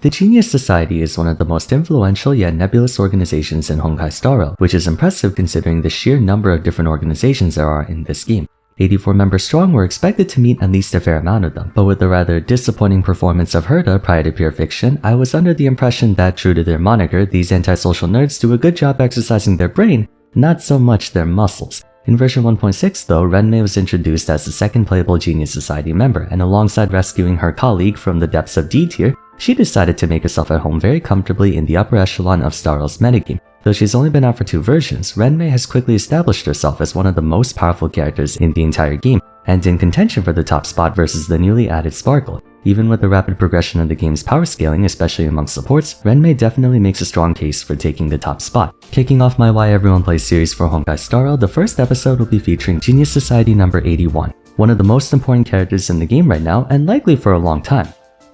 The Genius Society is one of the most influential yet nebulous organizations in Honkai Star Rail, which is impressive considering the sheer number of different organizations there are in this game. 84 members strong were expected to meet at least a fair amount of them, but with the rather disappointing performance of Herta prior to Pure Fiction, I was under the impression that, true to their moniker, these antisocial nerds do a good job exercising their brain, not so much their muscles. In version 1.6 though, Ruan Mei was introduced as the second playable Genius Society member, and alongside rescuing her colleague from the depths of D tier, she decided to make herself at home very comfortably in the upper echelon of Star Rail's metagame. Though she's only been out for 2 versions, Ruan Mei has quickly established herself as one of the most powerful characters in the entire game, and in contention for the top spot versus the newly added Sparkle. Even with the rapid progression of the game's power scaling, especially amongst supports, Ruan Mei definitely makes a strong case for taking the top spot. Kicking off my Why Everyone Plays series for Honkai Star Rail, the first episode will be featuring Genius Society number 81, one of the most important characters in the game right now, and likely for a long time.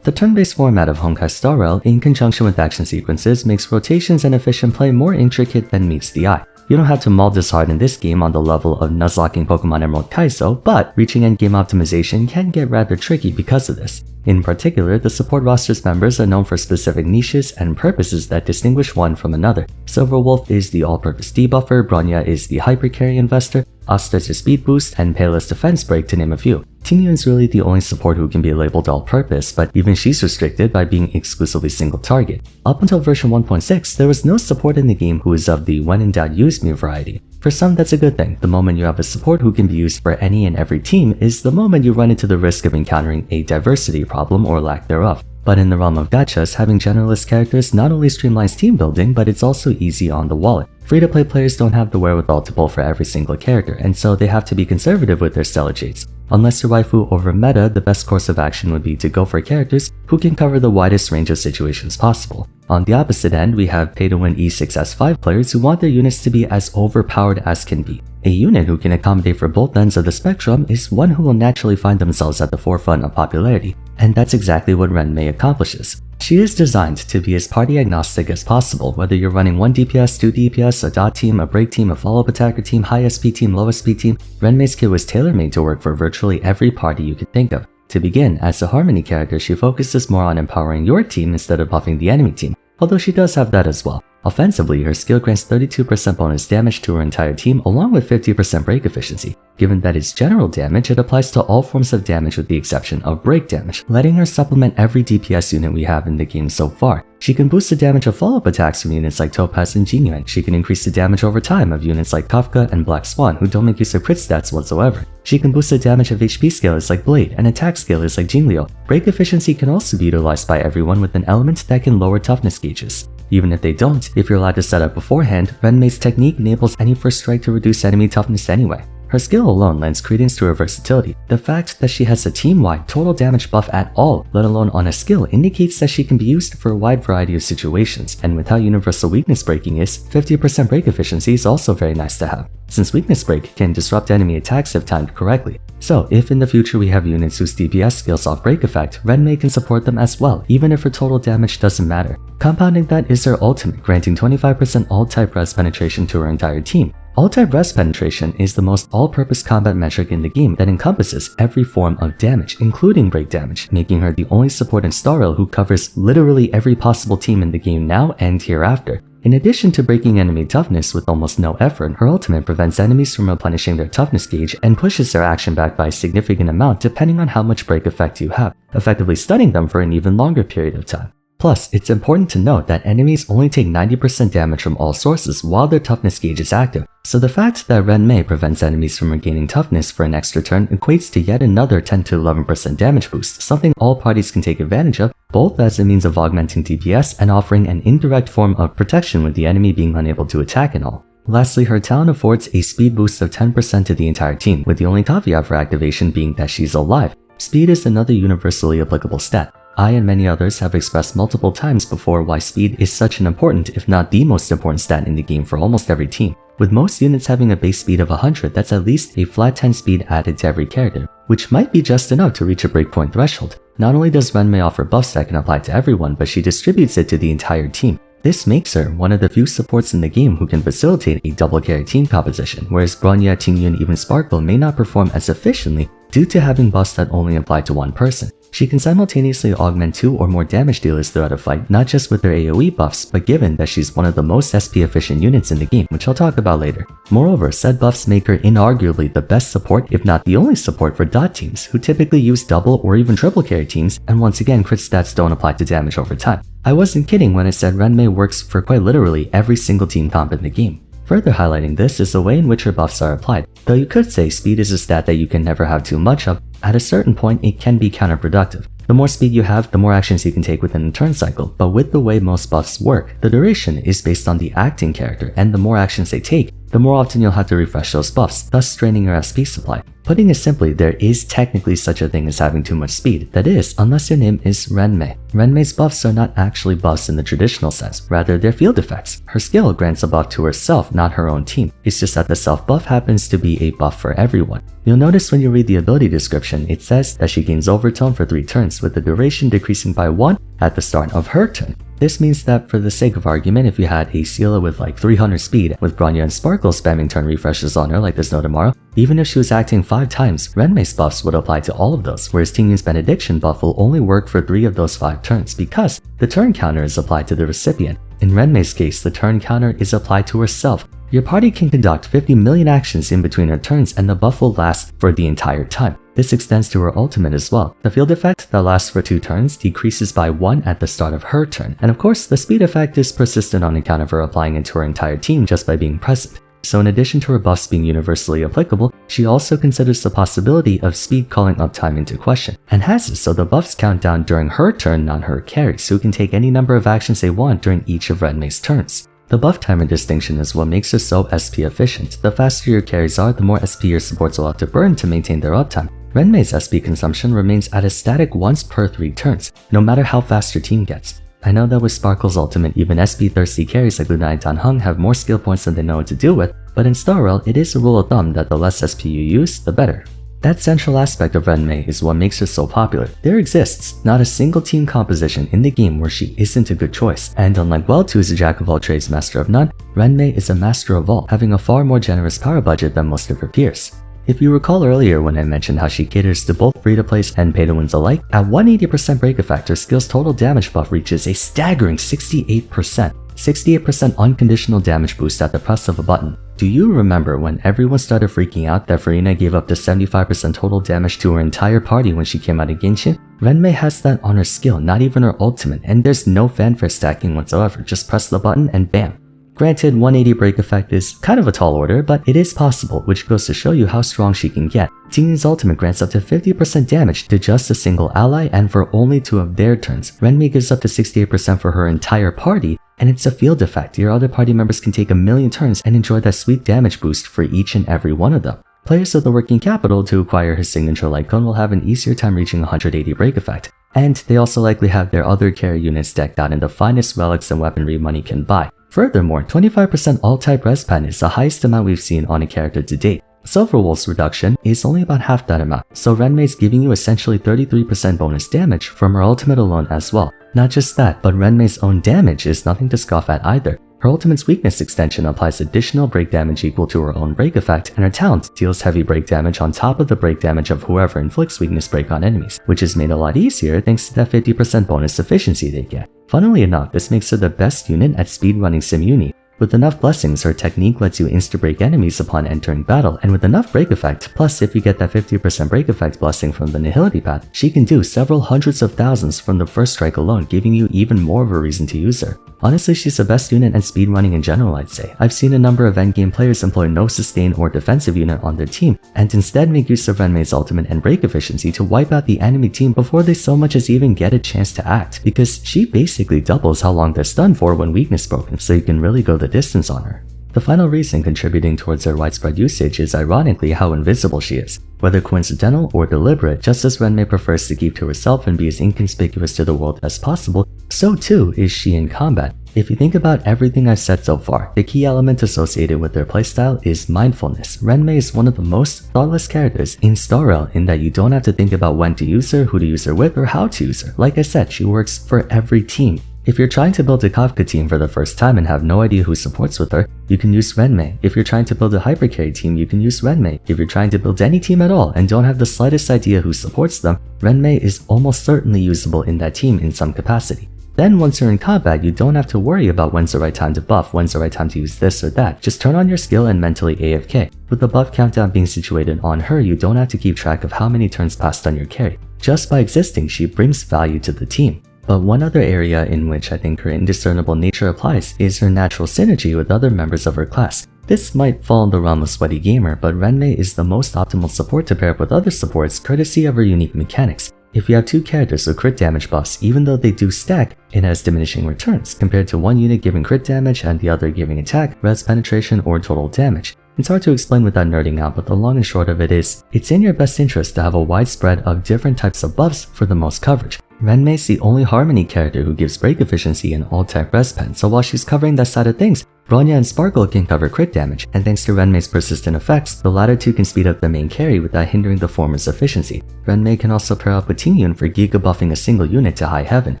The turn-based format of Honkai Star Rail, in conjunction with action sequences, makes rotations and efficient play more intricate than meets the eye. You don't have to mull this hard in this game on the level of nuzlocking Pokemon Emerald Kaizo, but reaching endgame optimization can get rather tricky because of this. In particular, the support roster's members are known for specific niches and purposes that distinguish one from another. Silverwolf is the all-purpose debuffer, Bronya is the hyper-carry investor, Osta's a speed boost, and Pele's defense break to name a few. Tingyun's really the only support who can be labeled all-purpose, but even she's restricted by being exclusively single target. Up until version 1.6, there was no support in the game who is of the when in doubt use me variety. For some, that's a good thing. The moment you have a support who can be used for any and every team is the moment you run into the risk of encountering a diversity problem or lack thereof. But in the realm of gachas, having generalist characters not only streamlines team building, but it's also easy on the wallet. Free-to-play players don't have the wherewithal to pull for every single character, and so they have to be conservative with their stellar jades. Unless your waifu over meta, the best course of action would be to go for characters who can cover the widest range of situations possible. On the opposite end, we have pay-to-win E6S5 players who want their units to be as overpowered as can be. A unit who can accommodate for both ends of the spectrum is one who will naturally find themselves at the forefront of popularity, and that's exactly what Ruan Mei accomplishes. She is designed to be as party agnostic as possible, whether you're running 1 DPS, 2 DPS, a dot team, a break team, a follow-up attacker team, high SP team, low SP team. Ruan Mei's kit was tailor-made to work for virtually every party you could think of. To begin, as a Harmony character, she focuses more on empowering your team instead of buffing the enemy team, although she does have that as well. Offensively, her skill grants 32% bonus damage to her entire team along with 50% break efficiency. Given that it's general damage, it applies to all forms of damage with the exception of break damage, letting her supplement every DPS unit we have in the game so far. She can boost the damage of follow-up attacks from units like Topaz and Genuine. She can increase the damage over time of units like Kafka and Black Swan, who don't make use of crit stats whatsoever. She can boost the damage of HP scalers like Blade and attack scalers like Jingliu. Break efficiency can also be utilized by everyone with an element that can lower toughness gauges. Even if they don't, if you're allowed to set up beforehand, Ruan Mei's technique enables any first strike to reduce enemy toughness anyway. Her skill alone lends credence to her versatility. The fact that she has a team-wide total damage buff at all, let alone on a skill, indicates that she can be used for a wide variety of situations, and with how universal weakness breaking is, 50% break efficiency is also very nice to have, since weakness break can disrupt enemy attacks if timed correctly. So, if in the future we have units whose DPS scales off break effect, Ruan Mei can support them as well, even if her total damage doesn't matter. Compounding that is her ultimate, granting 25% all-type res penetration to her entire team. All-type res penetration is the most all-purpose combat metric in the game that encompasses every form of damage, including break damage, making her the only support in Star Rail who covers literally every possible team in the game now and hereafter. In addition to breaking enemy toughness with almost no effort, her ultimate prevents enemies from replenishing their toughness gauge and pushes their action back by a significant amount depending on how much break effect you have, effectively stunning them for an even longer period of time. Plus, it's important to note that enemies only take 90% damage from all sources while their toughness gauge is active, so the fact that Ruan Mei prevents enemies from regaining toughness for an extra turn equates to yet another 10 to 11% damage boost, something all parties can take advantage of, both as a means of augmenting DPS and offering an indirect form of protection with the enemy being unable to attack and all. Lastly, her talent affords a speed boost of 10% to the entire team, with the only caveat for activation being that she's alive. Speed is another universally applicable stat. I and many others have expressed multiple times before why speed is such an important, if not the most important stat in the game for almost every team. With most units having a base speed of 100, that's at least a flat 10 speed added to every character, which might be just enough to reach a breakpoint threshold. Not only does Ruan Mei offer buffs that can apply to everyone, but she distributes it to the entire team. This makes her one of the few supports in the game who can facilitate a double carry team composition, whereas Bronya, Tingyu, and even Sparkle may not perform as efficiently due to having buffs that only apply to one person. She can simultaneously augment 2 or more damage dealers throughout a fight, not just with their AoE buffs, but given that she's one of the most SP efficient units in the game, which I'll talk about later. Moreover, said buffs make her inarguably the best support, if not the only support for dot teams, who typically use double or even triple carry teams, and once again crit stats don't apply to damage over time. I wasn't kidding when I said Ruan Mei works for quite literally every single team comp in the game. Further highlighting this is the way in which her buffs are applied. Though you could say speed is a stat that you can never have too much of, at a certain point it can be counterproductive. The more speed you have, the more actions you can take within a turn cycle, but with the way most buffs work, the duration is based on the acting character, and the more actions they take, the more often you'll have to refresh those buffs, thus straining your SP supply. Putting it simply, there is technically such a thing as having too much speed, that is, unless your name is Ruan Mei. Ruan Mei's buffs are not actually buffs in the traditional sense, rather they're field effects. Her skill grants a buff to herself, not her own team. It's just that the self buff happens to be a buff for everyone. You'll notice when you read the ability description, it says that she gains overtone for 3 turns, with the duration decreasing by 1 at the start of her turn. This means that for the sake of argument, if you had a Seela with like 300 speed, with Bronya and Sparkle spamming turn refreshes on her like there's no tomorrow, even if she was acting 5 times, Ruan Mei's buffs would apply to all of those, whereas Tingyun's Benediction buff will only work for 3 of those 5 turns because the turn counter is applied to the recipient. In Ruan Mei's case, the turn counter is applied to herself. Your party can conduct 50 million actions in between her turns and the buff will last for the entire time. This extends to her ultimate as well. The field effect that lasts for 2 turns decreases by 1 at the start of her turn, and of course the speed effect is persistent on account of her applying it to her entire team just by being present. So in addition to her buffs being universally applicable, she also considers the possibility of speed calling uptime into question, and has it so the buffs count down during her turn, not her carries, who can take any number of actions they want during each of Ruan Mei's turns. The buff timer distinction is what makes her so SP efficient. The faster your carries are, the more SP your supports will have to burn to maintain their uptime. Ruan Mei's SP consumption remains at a static once per 3 turns, no matter how fast your team gets. I know that with Sparkle's ultimate, even SP-thirsty carries like Luna and Danheng have more skill points than they know what to do with, but in Star Rail, it is a rule of thumb that the less SP you use, the better. That central aspect of Ruan Mei is what makes her so popular. There exists not a single team composition in the game where she isn't a good choice, and unlike Weltu is a jack of all trades, master of none, Ruan Mei is a master of all, having a far more generous power budget than most of her peers. If you recall earlier when I mentioned how she caters to both free-to-plays and pay-to-wins alike, at 180% break effect, her skill's total damage buff reaches a staggering 68%. 68% unconditional damage boost at the press of a button. Do you remember when everyone started freaking out that Farina gave up to 75% total damage to her entire party when she came out of Genshin? Ruan Mei has that on her skill, not even her ultimate, and there's no fanfare stacking whatsoever, just press the button and bam. Granted, 180 break effect is kind of a tall order, but it is possible, which goes to show you how strong she can get. Tingyun's ultimate grants up to 50% damage to just a single ally, and for only 2 of their turns. Ruan Mei gives up to 68% for her entire party, and it's a field effect. Your other party members can take a million turns and enjoy that sweet damage boost for each and every one of them. Players of the working capital to acquire her signature light cone will have an easier time reaching 180 break effect, and they also likely have their other carry units decked out in the finest relics and weaponry money can buy. Furthermore, 25% all-type respan is the highest amount we've seen on a character to date. Silver Wolf's reduction is only about half that amount, so Ruan Mei's giving you essentially 33% bonus damage from her ultimate alone as well. Not just that, but Ruan Mei's own damage is nothing to scoff at either. Her ultimate's weakness extension applies additional break damage equal to her own break effect, and her talent deals heavy break damage on top of the break damage of whoever inflicts weakness break on enemies, which is made a lot easier thanks to that 50% bonus efficiency they get. Funnily enough, this makes her the best unit at speedrunning Sim-Uni. With enough blessings, her technique lets you insta-break enemies upon entering battle, and with enough break effect, plus if you get that 50% break effect blessing from the Nihility path, she can do several hundreds of thousands from the first strike alone, giving you even more of a reason to use her. Honestly, she's the best unit at speedrunning in general, I'd say. I've seen a number of endgame players employ no sustain or defensive unit on their team, and instead make use of Ruan Mei's ultimate and break efficiency to wipe out the enemy team before they so much as even get a chance to act, because she basically doubles how long they're stunned for when weakness broken, so you can really go the distance on her. The final reason contributing towards her widespread usage is ironically how invisible she is. Whether coincidental or deliberate, just as Ruan Mei prefers to keep to herself and be as inconspicuous to the world as possible, so too is she in combat. If you think about everything I've said so far, the key element associated with their playstyle is mindfulness. Ruan Mei is one of the most thoughtless characters in Star Rail in that you don't have to think about when to use her, who to use her with, or how to use her. Like I said, she works for every team. If you're trying to build a Kafka team for the first time and have no idea who supports with her, you can use Ruan Mei. If you're trying to build a hypercarry team, you can use Ruan Mei. If you're trying to build any team at all and don't have the slightest idea who supports them, Ruan Mei is almost certainly usable in that team in some capacity. Then once you're in combat, you don't have to worry about when's the right time to buff, when's the right time to use this or that. Just turn on your skill and mentally AFK. With the buff countdown being situated on her, you don't have to keep track of how many turns passed on your carry. Just by existing, she brings value to the team. But one other area in which I think her indiscernible nature applies is her natural synergy with other members of her class. This might fall in the realm of Sweaty Gamer, but Ruan Mei is the most optimal support to pair up with other supports courtesy of her unique mechanics. If you have two characters with crit damage buffs, even though they do stack, it has diminishing returns, compared to one unit giving crit damage and the other giving attack, res penetration, or total damage. It's hard to explain without nerding out, but the long and short of it is, it's in your best interest to have a wide spread of different types of buffs for the most coverage. Ruan Mei is the only Harmony character who gives break efficiency and all-tech res pen, so while she's covering that side of things, Bronya and Sparkle can cover crit damage, and thanks to Ruan Mei's persistent effects, the latter two can speed up the main carry without hindering the former's efficiency. Ruan Mei can also pair up with Tingyun for giga buffing a single unit to high heaven.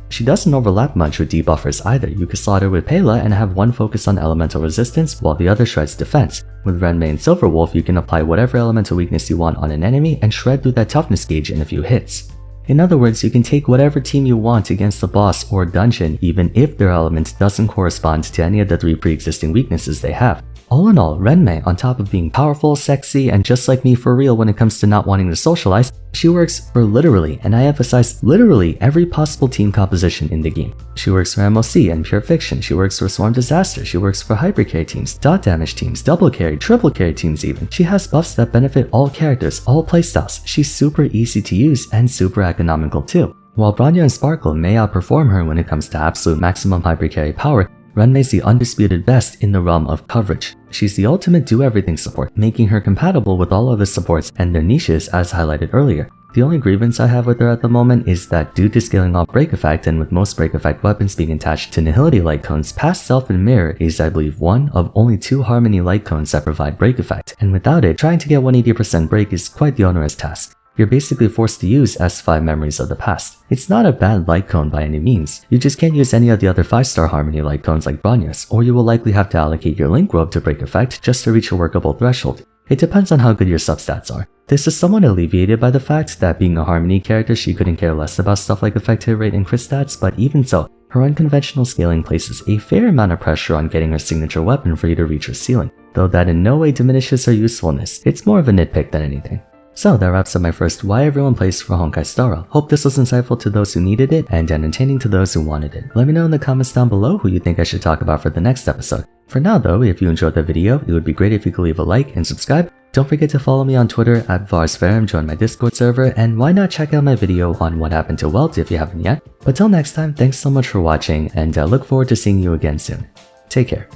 She doesn't overlap much with debuffers either. You could slot her with Pela and have one focus on elemental resistance while the other shreds defense. With Ruan Mei and Silverwolf, you can apply whatever elemental weakness you want on an enemy and shred through that toughness gauge in a few hits. In other words, you can take whatever team you want against the boss or dungeon even if their element doesn't correspond to any of the 3 pre-existing weaknesses they have. All in all, Ruan Mei, on top of being powerful, sexy, and just like me for real when it comes to not wanting to socialize, she works for literally, and I emphasize literally, every possible team composition in the game. She works for MOC and Pure Fiction, she works for Swarm Disaster, she works for hypercarry teams, dot damage teams, double carry, triple carry teams even. She has buffs that benefit all characters, all playstyles. She's super easy to use and super economical too. While Bronya and Sparkle may outperform her when it comes to absolute maximum hypercarry power, Ruan Mei is the undisputed best in the realm of coverage. She's the ultimate do-everything support, making her compatible with all other supports and their niches as highlighted earlier. The only grievance I have with her at the moment is that due to scaling off break effect and with most break effect weapons being attached to nihility light cones, past self and mirror is I believe one of only 2 harmony light cones that provide break effect, and without it, trying to get 180% break is quite the onerous task. You're basically forced to use S5 memories of the past. It's not a bad light cone by any means, you just can't use any of the other 5-star harmony light cones like Bronya's, or you will likely have to allocate your link robe to break effect just to reach a workable threshold. It depends on how good your substats are. This is somewhat alleviated by the fact that being a harmony character she couldn't care less about stuff like effect hit rate and crit stats, but even so, her unconventional scaling places a fair amount of pressure on getting her signature weapon for you to reach her ceiling, though that in no way diminishes her usefulness. It's more of a nitpick than anything. So that wraps up my first Why Everyone Plays for Honkai Star Rail. Hope this was insightful to those who needed it and entertaining to those who wanted it. Let me know in the comments down below who you think I should talk about for the next episode. For now though, if you enjoyed the video, it would be great if you could leave a like and subscribe. Don't forget to follow me on Twitter at Vars, join my Discord server, and why not check out my video on what happened to Welt if you haven't yet. But till next time, thanks so much for watching, and I look forward to seeing you again soon. Take care.